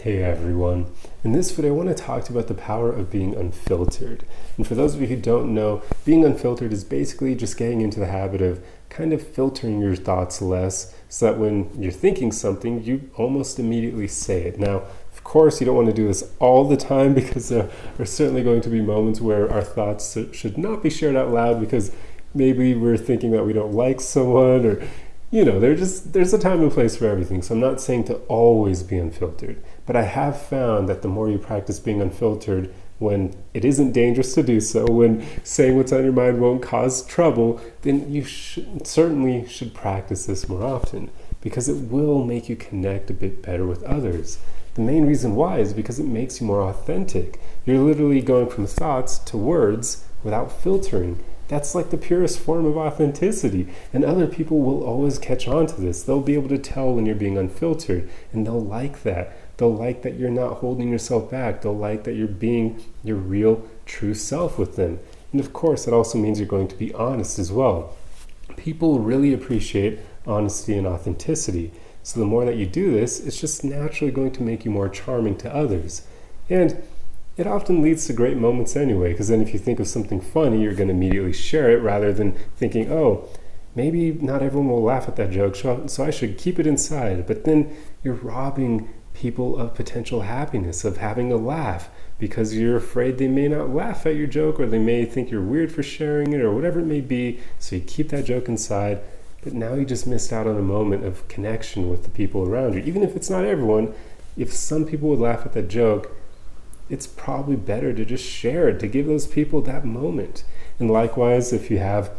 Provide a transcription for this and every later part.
Hey everyone. In this video I want to talk to you about the power of being unfiltered. And for those of you who don't know, being unfiltered is basically just getting into the habit of kind of filtering your thoughts less so that when you're thinking something, you almost immediately say it. Now, of course, you don't want to do this all the time because there are certainly going to be moments where our thoughts should not be shared out loud because maybe we're thinking that we don't like someone or there's a time and place for everything. So I'm not saying to always be unfiltered, but I have found that the more you practice being unfiltered, when it isn't dangerous to do so, when saying what's on your mind won't cause trouble, then you certainly should practice this more often because it will make you connect a bit better with others. The main reason why is because it makes you more authentic. You're literally going from thoughts to words without filtering. That's like the purest form of authenticity. And other people will always catch on to this. They'll be able to tell when you're being unfiltered, and they'll like that. They'll like that you're not holding yourself back. They'll like that you're being your real, true self with them. And of course, it also means you're going to be honest as well. People really appreciate honesty and authenticity. So the more that you do this, it's just naturally going to make you more charming to others. And it often leads to great moments anyway, because then if you think of something funny, you're going to immediately share it rather than thinking, oh, maybe not everyone will laugh at that joke, so I should keep it inside. But then you're robbing people of potential happiness, of having a laugh, because you're afraid they may not laugh at your joke, or they may think you're weird for sharing it, or whatever it may be, so you keep that joke inside. But now you just missed out on a moment of connection with the people around you. Even if it's not everyone, if some people would laugh at that joke, it's probably better to just share it, to give those people that moment. And likewise, if you have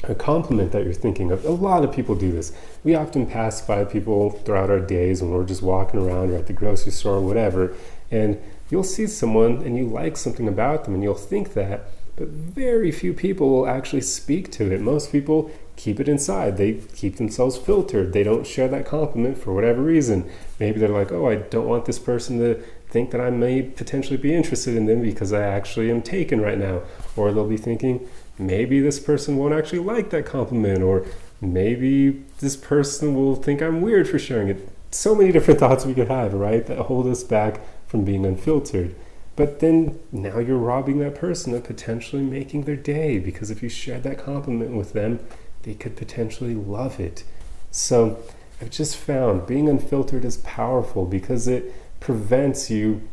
a compliment that you're thinking of, a lot of people do this. We often pass by people throughout our days when we're just walking around or at the grocery store or whatever, and you'll see someone and you like something about them and you'll think that, but very few people will actually speak to it. Most people keep it inside. They keep themselves filtered. They don't share that compliment for whatever reason. Maybe they're like, oh, I don't want this person to think that I may potentially be interested in them because I actually am taken right now. Or they'll be thinking, maybe this person won't actually like that compliment, or maybe this person will think I'm weird for sharing it. So many different thoughts we could have, right, that hold us back from being unfiltered. But then now you're robbing that person of potentially making their day, because if you shared that compliment with them, they could potentially love it. So I've just found being unfiltered is powerful because it prevents you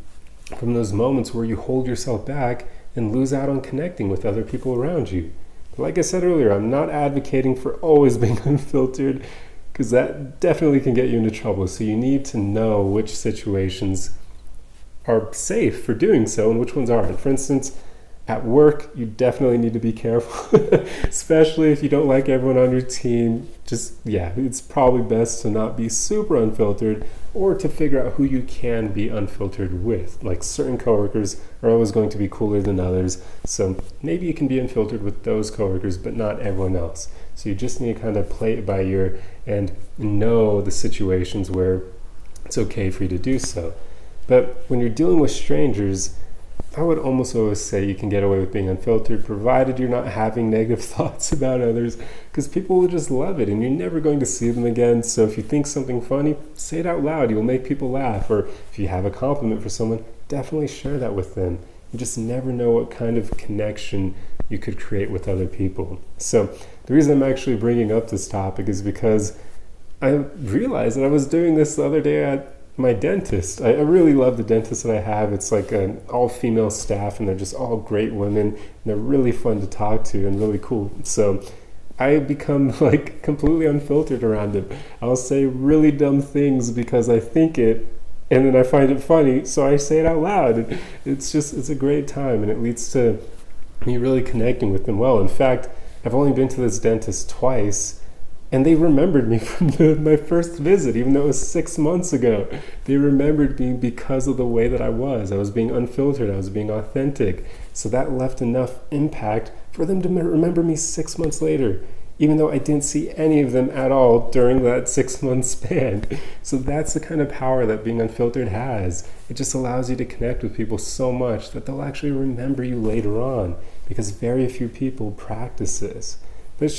from those moments where you hold yourself back and lose out on connecting with other people around you. But like I said earlier, I'm not advocating for always being unfiltered because that definitely can get you into trouble. So you need to know which situations are safe for doing so and which ones aren't. For instance, at work, you definitely need to be careful, especially if you don't like everyone on your team. It's probably best to not be super unfiltered or to figure out who you can be unfiltered with. Like certain coworkers are always going to be cooler than others, so maybe you can be unfiltered with those coworkers, but not everyone else. So you just need to kind of play it by ear and know the situations where it's okay for you to do so. But when you're dealing with strangers, I would almost always say you can get away with being unfiltered, provided you're not having negative thoughts about others, because people will just love it and you're never going to see them again. So if you think something funny, say it out loud. You'll make people laugh. Or if you have a compliment for someone, definitely share that with them. You just never know what kind of connection you could create with other people. So the reason I'm actually bringing up this topic is because I realized that I was doing this the other day at my dentist. I really love the dentist that I have. It's like an all-female staff, and they're just all great women, and they're really fun to talk to and really cool. So I become like completely unfiltered around them. I'll say really dumb things because I think it, and then I find it funny, so I say it out loud. And it's a great time, and it leads to me really connecting with them well. In fact, I've only been to this dentist twice, and they remembered me from my first visit, even though it was 6 months ago. They remembered me because of the way that I was. I was being unfiltered. I was being authentic. So that left enough impact for them to remember me 6 months later, even though I didn't see any of them at all during that 6 month span. So that's the kind of power that being unfiltered has. It just allows you to connect with people so much that they'll actually remember you later on, because very few people practice this. But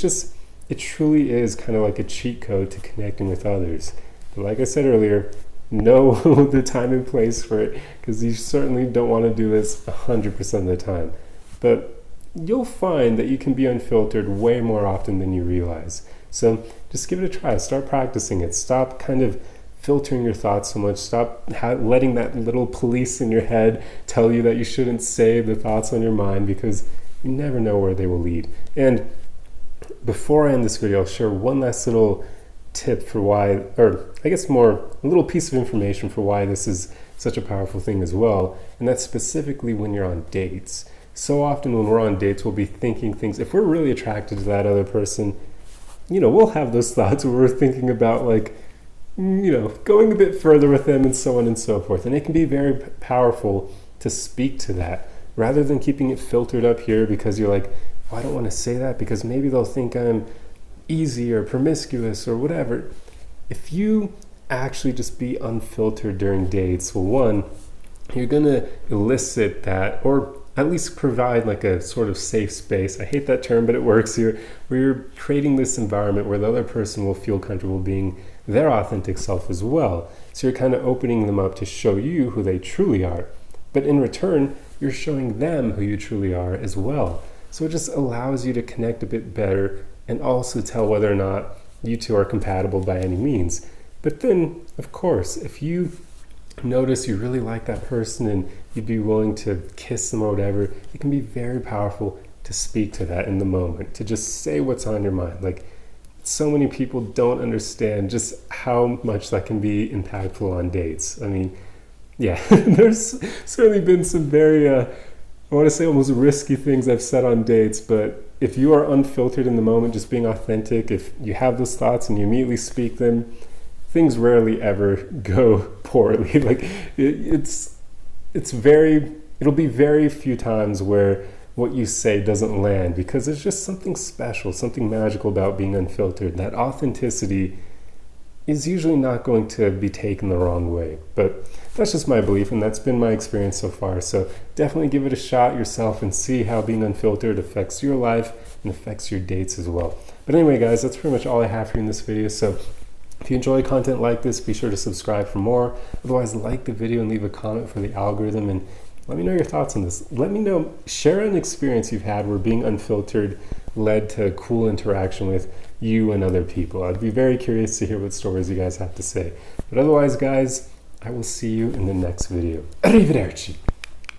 it truly is kind of like a cheat code to connecting with others. But like I said earlier, know the time and place for it, because you certainly don't want to do this 100% of the time. But you'll find that you can be unfiltered way more often than you realize. So just give it a try. Start practicing it. Stop kind of filtering your thoughts so much. Stop letting that little police in your head tell you that you shouldn't say the thoughts on your mind, because you never know where they will lead. And before I end this video, I'll share one last little tip for why, or I guess more a little piece of information for why this is such a powerful thing as well. And that's specifically when you're on dates. So often when we're on dates, we'll be thinking things. If we're really attracted to that other person, we'll have those thoughts where we're thinking about going a bit further with them and so on and so forth. And it can be very powerful to speak to that rather than keeping it filtered up here because you're like, I don't want to say that because maybe they'll think I'm easy or promiscuous or whatever. If you actually just be unfiltered during dates, well, one, you're going to elicit that, or at least provide like a sort of safe space. I hate that term, but it works here, where you're creating this environment where the other person will feel comfortable being their authentic self as well. So you're kind of opening them up to show you who they truly are. But in return, you're showing them who you truly are as well. So it just allows you to connect a bit better and also tell whether or not you two are compatible by any means. But then, of course, if you notice you really like that person and you'd be willing to kiss them or whatever, it can be very powerful to speak to that in the moment, to just say what's on your mind. Like, so many people don't understand just how much that can be impactful on dates. I mean, yeah, there's certainly been some very, I want to say almost risky things I've said on dates, but if you are unfiltered in the moment, just being authentic, if you have those thoughts and you immediately speak them, things rarely ever go poorly. Like it'll be very few times where what you say doesn't land, because there's just something special, something magical about being unfiltered. That authenticity is usually not going to be taken the wrong way. But that's just my belief, and that's been my experience so far. So definitely give it a shot yourself and see how being unfiltered affects your life and affects your dates as well. But anyway, guys, that's pretty much all I have for you in this video. So if you enjoy content like this, be sure to subscribe for more. Otherwise, like the video and leave a comment for the algorithm, and let me know your thoughts on this. Let me know, share an experience you've had where being unfiltered led to cool interaction with you and other people. I'd be very curious to hear what stories you guys have to say. But otherwise, guys, I will see you in the next video. Arrivederci.